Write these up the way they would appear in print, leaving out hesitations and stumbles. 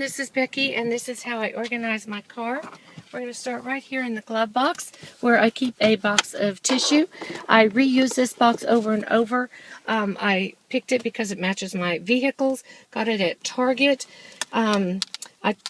this is Becky, and this is how I organize my car. We're going to start right here in the glove box, where I keep a box of tissue. I reuse this box over and over. I picked it because it matches my vehicles. Got it at Target. I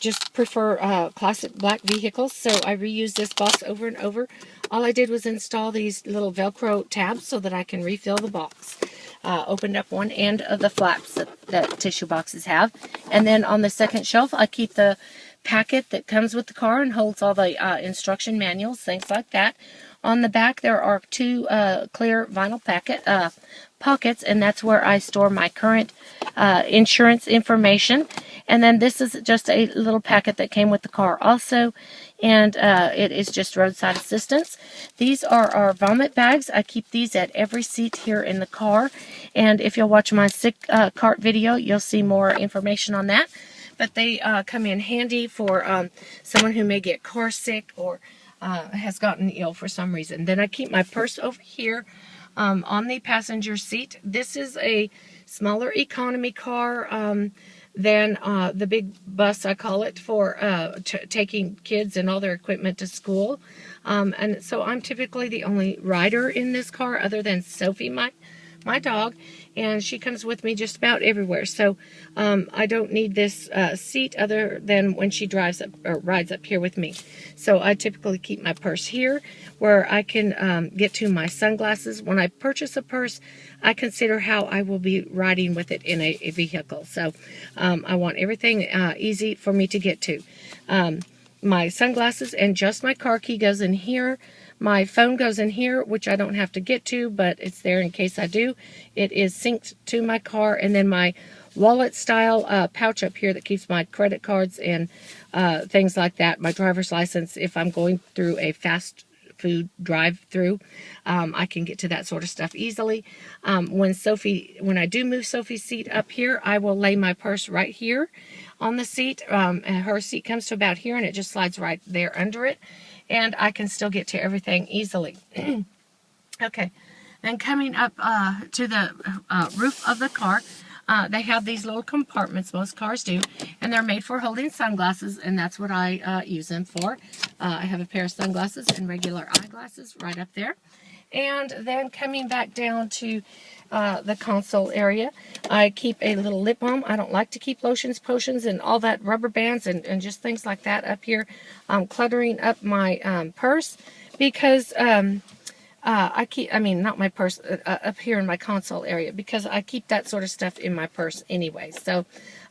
just prefer classic black vehicles, so I reuse this box over and over. All I did was install these little Velcro tabs so that I can refill the box. Opened up one end of the flaps that tissue boxes have, and then on the second shelf I keep the packet that comes with the car and holds all the instruction manuals, things like that. On the back there are two clear vinyl pockets, and that's where I store my current insurance information. And then this is just a little packet that came with the car also, and it is just roadside assistance. These are our vomit bags. I keep these at every seat here in the car, and if you'll watch my sick cart video, you'll see more information on that. But they come in handy for someone who may get car sick or has gotten ill for some reason. Then I keep my purse over here on the passenger seat. This is a smaller economy car than the big bus, I call it, for taking kids and all their equipment to school. And so I'm typically the only rider in this car other than Sophie, my dog, and she comes with me just about everywhere. So I don't need this seat other than when she drives up or rides up here with me. So I typically keep my purse here where I can get to my sunglasses. When I purchase a purse, I consider how I will be riding with it in a vehicle. So I want everything easy for me to get to. My sunglasses and just my car key goes in here. My phone goes in here, which I don't have to get to, but it's there in case I do. It is synced to my car, and then my wallet style pouch up here that keeps my credit cards and things like that, my driver's license. If I'm going through a fast food drive-through, I can get to that sort of stuff easily. When I do move Sophie's seat up here, I will lay my purse right here on the seat. And her seat comes to about here, and it just slides right there under it, and I can still get to everything easily. Okay, and coming up to the roof of the car, they have these little compartments, most cars do, and they're made for holding sunglasses, and that's what I use them for. I have a pair of sunglasses and regular eyeglasses right up there. And then coming back down to the console area, I keep a little lip balm. I don't like to keep lotions, potions, and all that rubber bands and just things like that up here, cluttering up my purse, because not my purse, up here in my console area, because I keep that sort of stuff in my purse anyway. So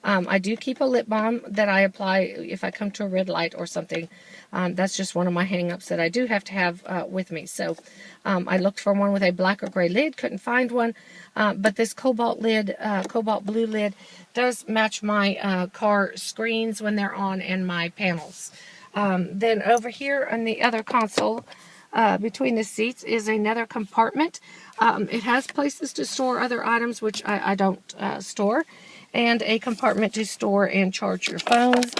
I do keep a lip balm that I apply if I come to a red light or something. That's just one of my hang-ups that I do have to have with me. So I looked for one with a black or gray lid, couldn't find one, but this cobalt blue lid does match my car screens when they're on and my panels. Then over here on the other console, between the seats, is another compartment. It has places to store other items, which I don't store, and a compartment to store and charge your phones.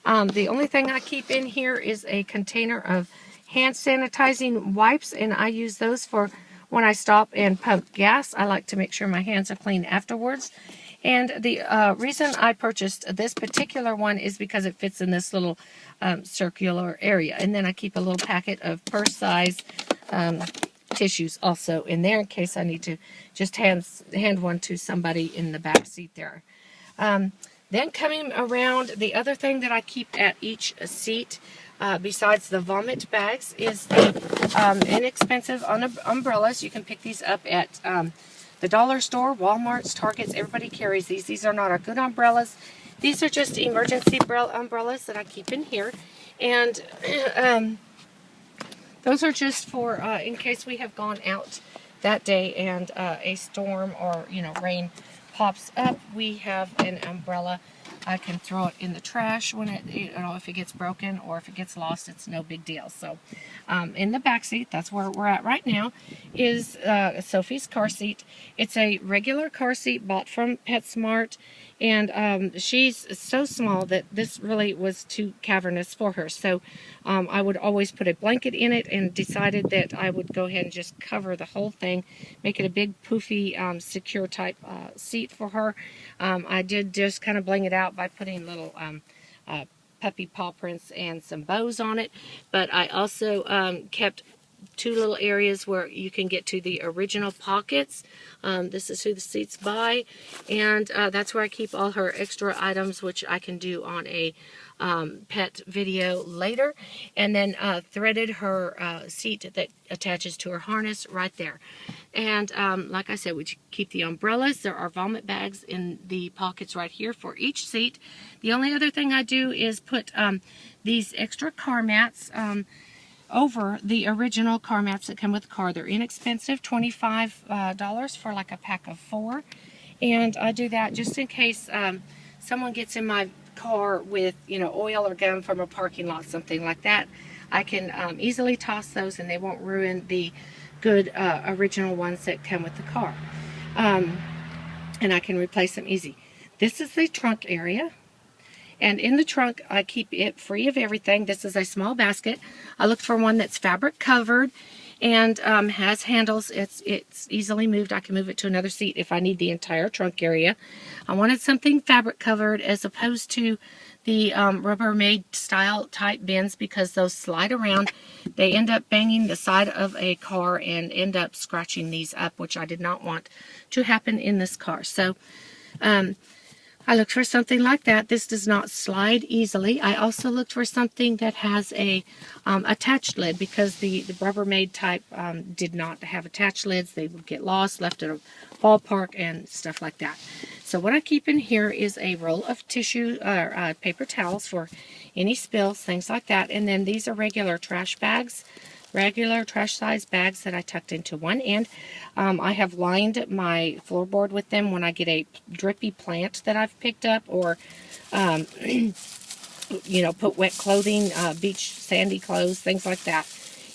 The only thing I keep in here is a container of hand sanitizing wipes, and I use those for when I stop and pump gas. I like to make sure my hands are clean afterwards. And the reason I purchased this particular one is because it fits in this little circular area. And then I keep a little packet of purse-size tissues also in there in case I need to just hand one to somebody in the back seat there. Then coming around, the other thing that I keep at each seat, besides the vomit bags, is the inexpensive umbrellas. You can pick these up at the dollar store, Walmart's, Target's. Everybody carries these. These are not our good umbrellas. These are just emergency umbrellas that I keep in here. And those are just for in case we have gone out that day and a storm or rain pops up. We have an umbrella. I can throw it in the trash when if it gets broken or if it gets lost. It's no big deal. So in the back seat, that's where we're at right now, is Sophie's car seat. It's a regular car seat bought from PetSmart, and she's so small that this really was too cavernous for her. So I would always put a blanket in it, and decided that I would go ahead and just cover the whole thing, make it a big poofy secure type seat for her. I did just kind of bling it out by putting little puppy paw prints and some bows on it. But I also kept two little areas where you can get to the original pockets. This is who the seat's by, and that's where I keep all her extra items, which I can do on a pet video later. And then threaded her seat that attaches to her harness right there. And like I said, we keep the umbrellas. There are vomit bags in the pockets right here for each seat. The only other thing I do is put these extra car mats over the original car mats that come with the car. They're inexpensive, $25 for like a pack of 4. And I do that just in case someone gets in my car with, you know, oil or gum from a parking lot, something like that. I can easily toss those and they won't ruin the good original ones that come with the car. And I can replace them easy. This is the trunk area. And in the trunk, I keep it free of everything. This is a small basket. I looked for one that's fabric covered and has handles. It's easily moved. I can move it to another seat if I need the entire trunk area. I wanted something fabric covered as opposed to the Rubbermaid style type bins, because those slide around. They end up banging the side of a car and end up scratching these up, which I did not want to happen in this car. So I looked for something like that. This does not slide easily. I also looked for something that has a attached lid, because the Rubbermaid type did not have attached lids. They would get lost, left at a ballpark, and stuff like that. So what I keep in here is a roll of tissue or paper towels for any spills, things like that. And then these are regular trash bags, regular trash size bags that I tucked into one end. I have lined my floorboard with them when I get a drippy plant that I've picked up, or you know, put wet clothing, beach sandy clothes, things like that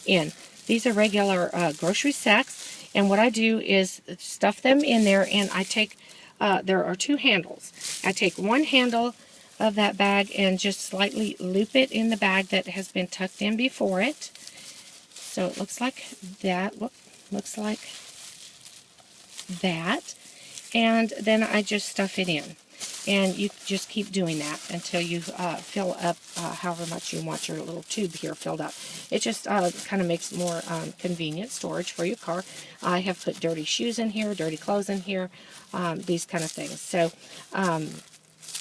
in. These are regular grocery sacks, and what I do is stuff them in there, and I take, there are 2 handles. I take one handle of that bag and just slightly loop it in the bag that has been tucked in before it. So it looks like that. Whoop, looks like that. And then I just stuff it in. And you just keep doing that until you fill up however much you want your little tube here filled up. It just kind of makes more convenient storage for your car. I have put dirty shoes in here, dirty clothes in here, these kind of things. So,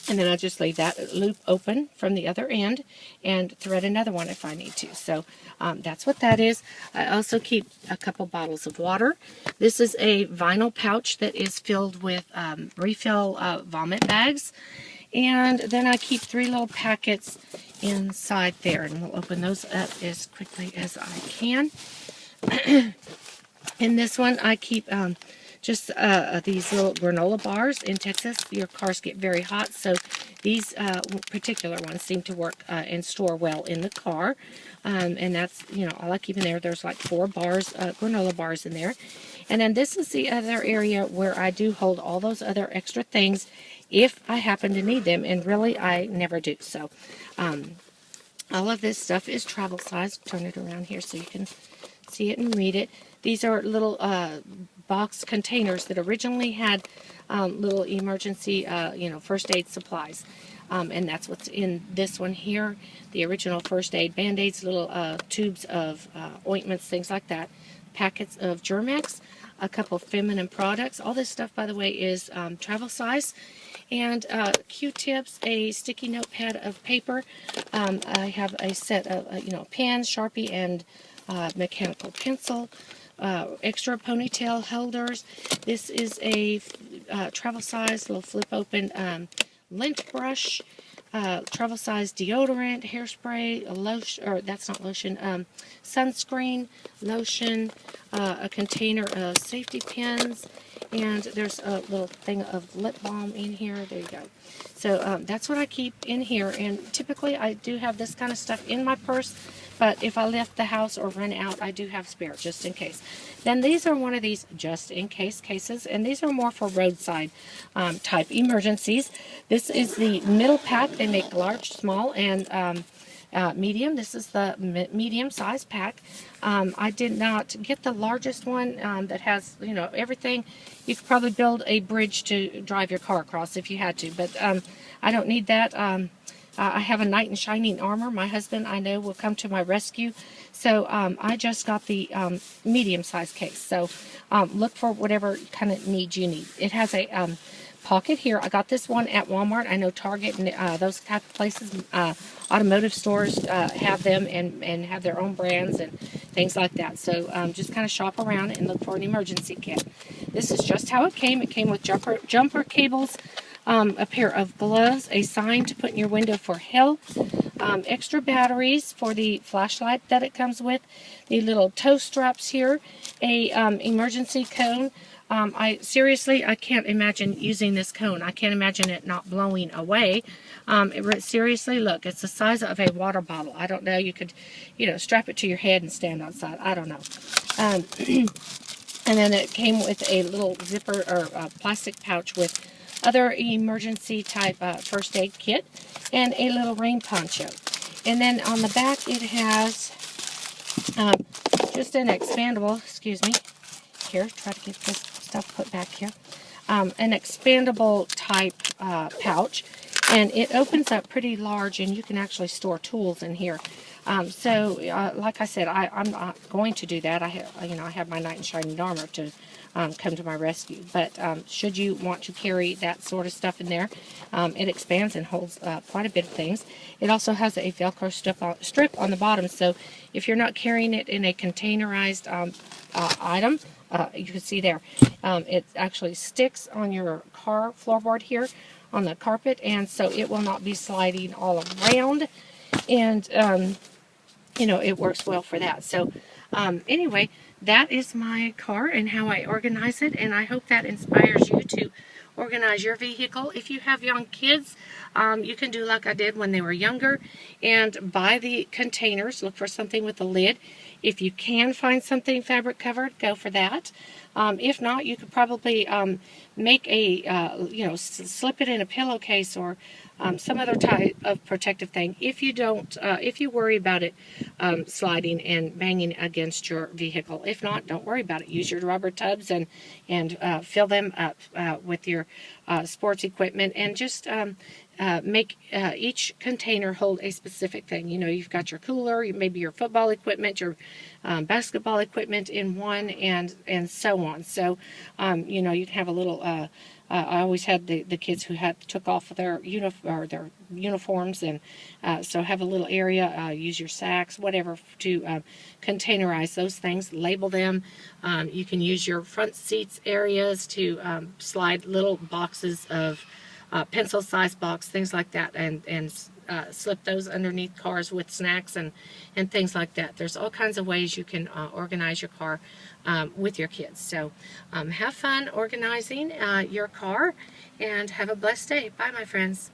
and then I'll just leave that loop open from the other end and thread another one if I need to. So that's what that is. I also keep a couple bottles of water. This is a vinyl pouch that is filled with refill vomit bags. And then I keep 3 little packets inside there. And we'll open those up as quickly as I can. In this one, I keep just these little granola bars. In Texas, your cars get very hot, so these particular ones seem to work and store well in the car. And that's, you know, all I keep in there. There's like 4 bars, granola bars in there. And then this is the other area where I do hold all those other extra things if I happen to need them, and really I never do. So all of this stuff is travel size. Turn it around here so you can see it and read it. These are little box containers that originally had little emergency, you know, first aid supplies. And that's what's in this one here. The original first aid Band-Aids, little tubes of ointments, things like that. Packets of Germ-X, a couple of feminine products. All this stuff, by the way, is travel size. And Q-tips, a sticky notepad of paper. I have a set of, you know, pens, Sharpie, and mechanical pencil. Extra ponytail holders. This is a travel size little flip open lint brush, travel size deodorant, hairspray, a lotion, or that's not lotion, sunscreen, lotion, a container of safety pins, and there's a little thing of lip balm in here. There you go. So that's what I keep in here, and typically I do have this kind of stuff in my purse, but if I left the house or run out, I do have spare just in case. Then these are one of these just in case cases, and these are more for roadside type emergencies. This is the middle pack. They make large, small, and medium. This is the medium size pack. I did not get the largest one that has, you know, everything. You could probably build a bridge to drive your car across if you had to, but I don't need that. I have a knight in shining armor. My husband, I know, will come to my rescue. So I just got the medium-sized case. So look for whatever kind of needs you need. It has a pocket here. I got this one at Walmart. I know Target and those type of places, automotive stores have them and have their own brands and things like that. So just kind of shop around and look for an emergency kit. This is just how it came. It came with jumper cables, a pair of gloves, a sign to put in your window for help, extra batteries for the flashlight that it comes with, the little toe straps here, a emergency cone. Seriously, I can't imagine using this cone. I can't imagine it not blowing away. Seriously, look, it's the size of a water bottle. I don't know. You could, strap it to your head and stand outside. I don't know. And then it came with a little zipper or plastic pouch with other emergency type first aid kit and a little rain poncho. And then on the back it has just an expandable, excuse me, here, try to get this stuff put back here, an expandable type pouch, and it opens up pretty large and you can actually store tools in here. Like I said, I'm not going to do that. I have my knight in shining armor to come to my rescue. But should you want to carry that sort of stuff in there, it expands and holds quite a bit of things. It also has a Velcro strip on the bottom, so if you're not carrying it in a containerized item, you can see there, it actually sticks on your car floorboard here on the carpet, and so it will not be sliding all around, and it works well for that. So anyway, that is my car and how I organize it, and I hope that inspires you to organize your vehicle. If you have young kids, you can do like I did when they were younger and buy the containers. Look for something with a lid. If you can find something fabric covered, go for that. If not, you could probably make a, slip it in a pillowcase or some other type of protective thing. If you don't, if you worry about it sliding and banging against your vehicle. If not, don't worry about it. Use your rubber tubs and fill them up with your sports equipment, and just make each container hold a specific thing. You've got your cooler, maybe your football equipment, your basketball equipment in one, and so on. So, you can have a little. I always had the kids who took off their uniforms, and so have a little area. Use your sacks, whatever, to containerize those things. Label them. You can use your front seats areas to slide little boxes of pencil-sized box, things like that, and slip those underneath cars with snacks and things like that. There's all kinds of ways you can organize your car with your kids. So have fun organizing your car, and have a blessed day. Bye, my friends.